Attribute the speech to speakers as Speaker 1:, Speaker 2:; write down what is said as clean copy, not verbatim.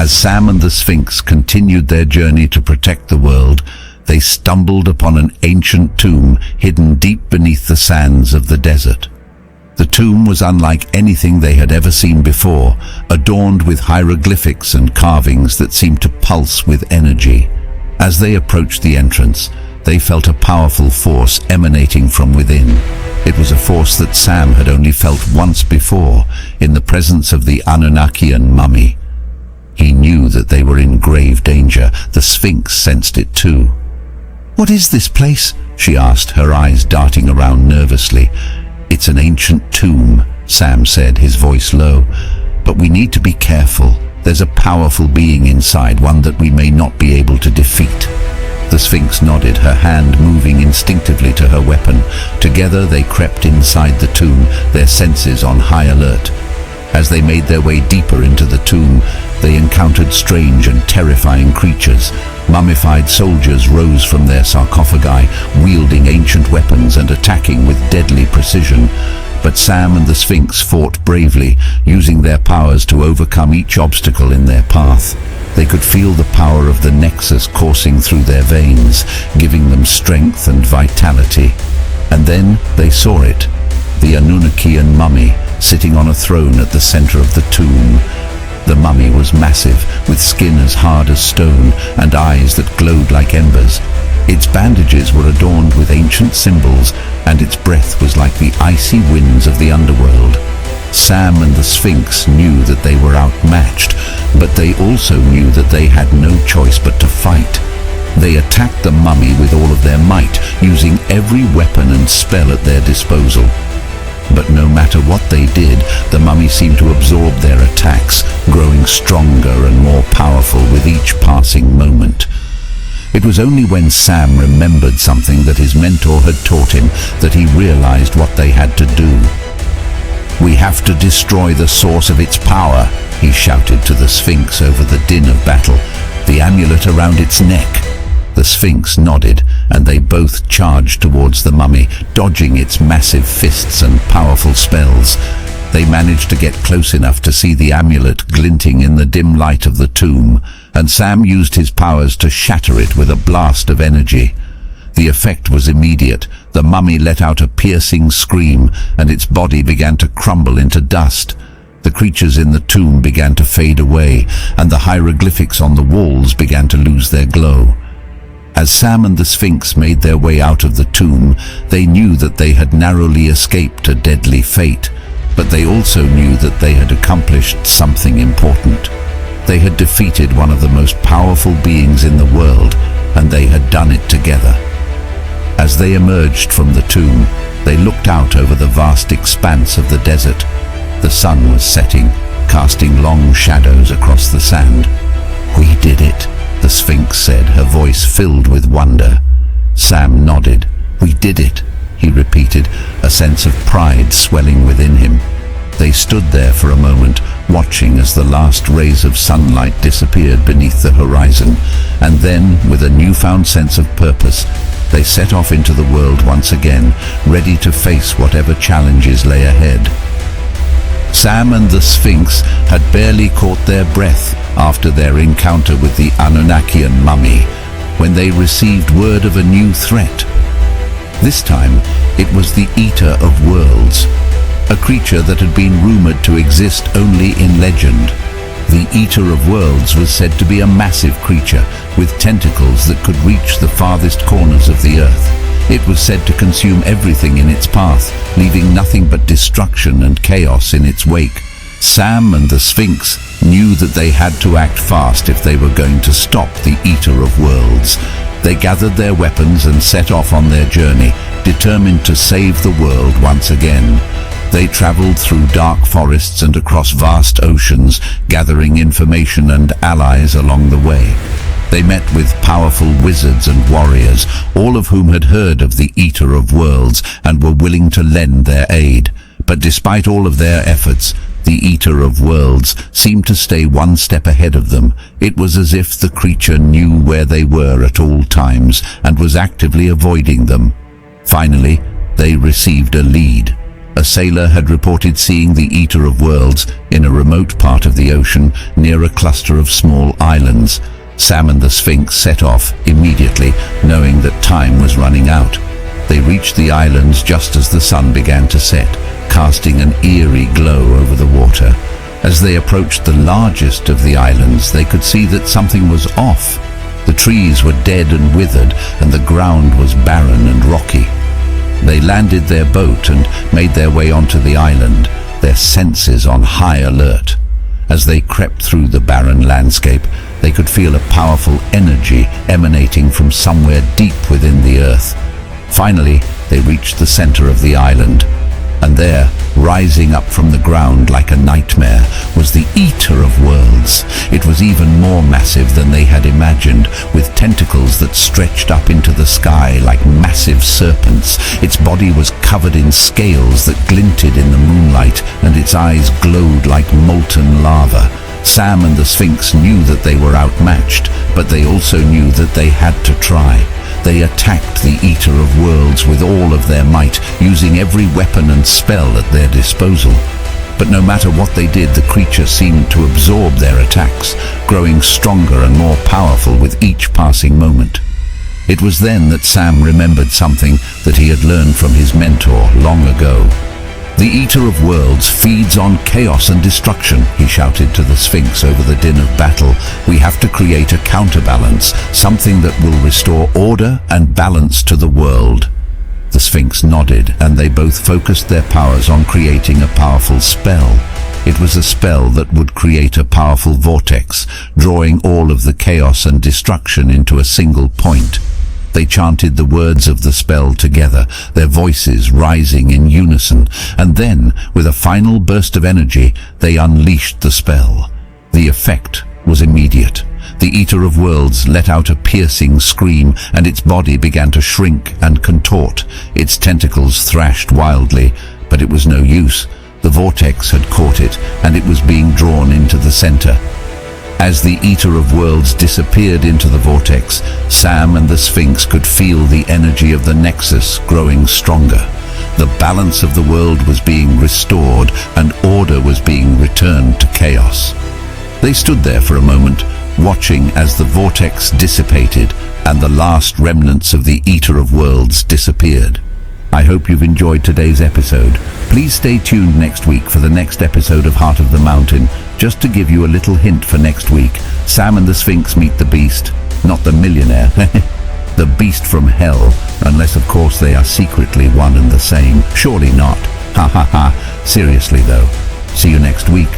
Speaker 1: As Sam and the Sphinx continued their journey to protect the world, they stumbled upon an ancient tomb hidden deep beneath the sands of the desert. The tomb was unlike anything they had ever seen before, adorned with hieroglyphics and carvings that seemed to pulse with energy. As they approached the entrance, they felt a powerful force emanating from within. It was a force that Sam had only felt once before, in the presence of the Anunnakian mummy. He knew that they were in grave danger. The Sphinx sensed it too. "What is this place?" she asked, her eyes darting around nervously. "It's an ancient tomb," Sam said, his voice low. "But we need to be careful. There's a powerful being inside, one that we may not be able to defeat." The Sphinx nodded, her hand moving instinctively to her weapon. Together they crept inside the tomb, their senses on high alert. As they made their way deeper into the tomb, they encountered strange and terrifying creatures. Mummified soldiers rose from their sarcophagi, wielding ancient weapons and attacking with deadly precision. But Sam and the Sphinx fought bravely, using their powers to overcome each obstacle in their path. They could feel the power of the Nexus coursing through their veins, giving them strength and vitality. And then they saw it, the Anunnakian mummy, sitting on a throne at the center of the tomb. The mummy was massive, with skin as hard as stone and eyes that glowed like embers. Its bandages were adorned with ancient symbols, and its breath was like the icy winds of the underworld. Sam and the Sphinx knew that they were outmatched, but they also knew that they had no choice but to fight. They attacked the mummy with all of their might, using every weapon and spell at their disposal. But no matter what they did, the mummy seemed to absorb their attacks, growing stronger and more powerful with each passing moment. It was only when Sam remembered something that his mentor had taught him that he realized what they had to do. "We have to destroy the source of its power," he shouted to the Sphinx over the din of battle, "the amulet around its neck." The Sphinx nodded, and they both charged towards the mummy, dodging its massive fists and powerful spells. They managed to get close enough to see the amulet glinting in the dim light of the tomb, and Sam used his powers to shatter it with a blast of energy. The effect was immediate. The mummy let out a piercing scream, and its body began to crumble into dust. The creatures in the tomb began to fade away, and the hieroglyphics on the walls began to lose their glow. As Sam and the Sphinx made their way out of the tomb, they knew that they had narrowly escaped a deadly fate, but they also knew that they had accomplished something important. They had defeated one of the most powerful beings in the world, and they had done it together. As they emerged from the tomb, they looked out over the vast expanse of the desert. The sun was setting, casting long shadows across the sand. "We did it," the Sphinx said, her voice filled with wonder. Sam nodded. "We did it," he repeated, a sense of pride swelling within him. They stood there for a moment, watching as the last rays of sunlight disappeared beneath the horizon, and then, with a newfound sense of purpose, they set off into the world once again, ready to face whatever challenges lay ahead. Sam and the Sphinx had barely caught their breath after their encounter with the Anunnakian mummy, when they received word of a new threat. This time, it was the Eater of Worlds, a creature that had been rumored to exist only in legend. The Eater of Worlds was said to be a massive creature with tentacles that could reach the farthest corners of the earth. It was said to consume everything in its path, leaving nothing but destruction and chaos in its wake. Sam and the Sphinx knew that they had to act fast if they were going to stop the Eater of Worlds. They gathered their weapons and set off on their journey, determined to save the world once again. They traveled through dark forests and across vast oceans, gathering information and allies along the way. They met with powerful wizards and warriors, all of whom had heard of the Eater of Worlds and were willing to lend their aid. But despite all of their efforts, the Eater of Worlds seemed to stay one step ahead of them. It was as if the creature knew where they were at all times and was actively avoiding them. Finally, they received a lead. A sailor had reported seeing the Eater of Worlds in a remote part of the ocean near a cluster of small islands. Sam and the Sphinx set off immediately, knowing that time was running out. They reached the islands just as the sun began to set, casting an eerie glow over the water. As they approached the largest of the islands, they could see that something was off. The trees were dead and withered, and the ground was barren and rocky. They landed their boat and made their way onto the island, their senses on high alert. As they crept through the barren landscape, they could feel a powerful energy emanating from somewhere deep within the earth. Finally, they reached the center of the island, and there, rising up from the ground like a nightmare, was the Eater of Worlds. It was even more massive than they had imagined, with tentacles that stretched up into the sky like massive serpents. Its body was covered in scales that glinted in the moonlight, and its eyes glowed like molten lava. Sam and the Sphinx knew that they were outmatched, but they also knew that they had to try. They attacked the Eater of Worlds with all of their might, using every weapon and spell at their disposal. But no matter what they did, the creature seemed to absorb their attacks, growing stronger and more powerful with each passing moment. It was then that Sam remembered something that he had learned from his mentor long ago. "The Eater of Worlds feeds on chaos and destruction," he shouted to the Sphinx over the din of battle. "We have to create a counterbalance, something that will restore order and balance to the world." The Sphinx nodded, and they both focused their powers on creating a powerful spell. It was a spell that would create a powerful vortex, drawing all of the chaos and destruction into a single point. They chanted the words of the spell together, their voices rising in unison, and then, with a final burst of energy, they unleashed the spell. The effect was immediate. The Eater of Worlds let out a piercing scream, and its body began to shrink and contort. Its tentacles thrashed wildly, but it was no use. The vortex had caught it, and it was being drawn into the center. As the Eater of Worlds disappeared into the vortex, Sam and the Sphinx could feel the energy of the Nexus growing stronger. The balance of the world was being restored, and order was being returned to chaos. They stood there for a moment, watching as the vortex dissipated and the last remnants of the Eater of Worlds disappeared. I hope you've enjoyed today's episode. Please stay tuned next week for the next episode of Heart of the Mountain. Just to give you a little hint for next week, Sam and the Sphinx meet the beast, not the millionaire, the beast from hell, unless of course they are secretly one and the same. Surely not. Ha ha ha. Seriously though. See you next week.